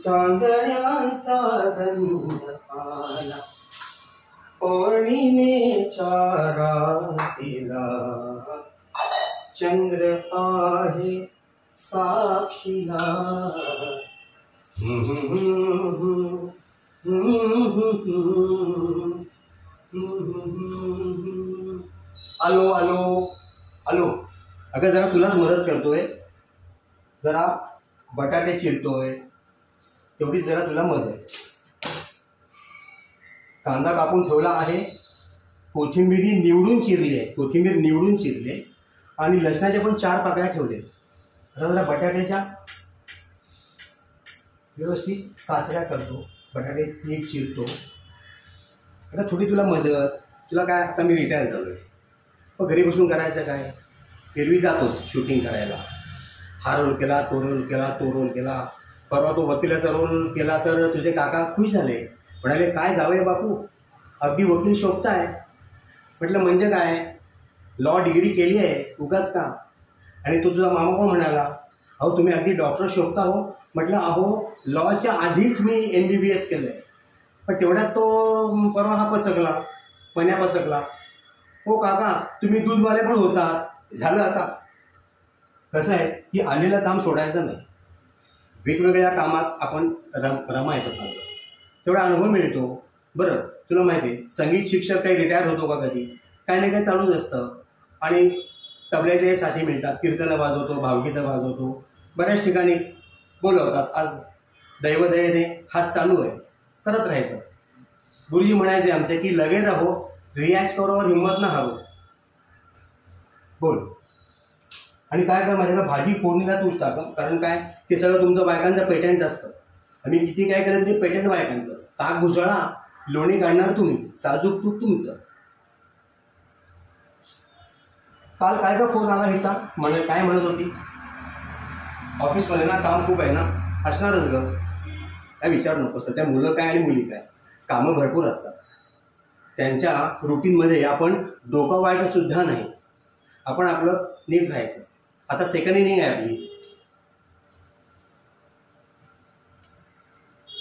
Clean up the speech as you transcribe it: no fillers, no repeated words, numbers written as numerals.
चांदण्यांचा गंध आला पौर्णिमेच्या रात्रीला, चंद्र आहे साक्षीला. आलो आलो आलो. अगं जरा तुलाच मदत करतोय, जरा बटाटे चिरतोय, तेवढीच जरा तुला मदत आहे. कांदा कापून ठेवला आहे, कोथिंबीर निवडून चिरली आहे, आणि लसणाच्या पण 4 पाकळ्या ठेवले. आता जरा बटाट्याच्या व्यवस्थित काचऱ्या करतो, बटाटे नीट चिरतो. आता थोडी तुला मदत. तुला काय, आता मी रिटायर झालो आहे, मग घरी बसून करायचं काय. एरवी जातोच शूटिंग करायला, हा रोल केला, तो रोल केला. परवा तो वकिलाचा रोल केला तर तुझे काका खुश झाले, म्हणाले काय जावंय बापू, अगदी वकील शोभताय. म्हटलं म्हणजे काय, लॉ डिग्री केली आहे उगाच का. आणि तो तुझा मामा पण म्हणाला अहो तुम्ही अगदी डॉक्टर शोभता हो. म्हटलं अहो लॉच्या आधीच मी MBBS केलं आहे, पण तेवढ्यात तो परवा हा पचकला. हो काका तुम्ही दूधवाले पण होतात. झालं. आता कसं आहे की आलेलं काम सोडायचं नाही, वेगवेगळ्या कामात आपण रमायचं चांगलं, तेवढा अनुभव मिळतो. बरं तुला माहिती आहे संगीत शिक्षक काही रिटायर होतो का कधी, काही नाही काही चालूच असतं. आणि तबल्याचे साथी मिळतात, कीर्तनं वाजवतो, भावगीतं वाजवतो, बऱ्याच ठिकाणी बोलवतात. आज दैवदयेने हात चालू आहे, करत राहायचं. गुरुजी म्हणायचे आमचे की लगे रहो, रियाज करो और हिम्मत ना हारो. बोल. आणि काय कर माझ्या भाजी फोडणीला तूच टाक, कारण काय ते सगळं तुमचं बायकांचं पेटंट असतं. आम्ही किती काय केलं तरी पेटंट बायकांचं असतं. ताक घुसळा, लोणी काढणार तुम्ही, साजूक तूप तुमचं. काल काय का फोन आला हिचा, म्हणजे काय म्हणत होती ऑफिसमध्ये ना काम खूप आहे ना. असणारच ग, काय विचारू नको. सध्या मुलं काय आणि मुली काय, कामं भरपूर असतात. त्यांच्या रुटीनमध्ये आपण डोकं व्हायचं सुद्धा नाही, आपण आपलं नीट राहायचं. आता सेकंड इनिंग आहे आपली,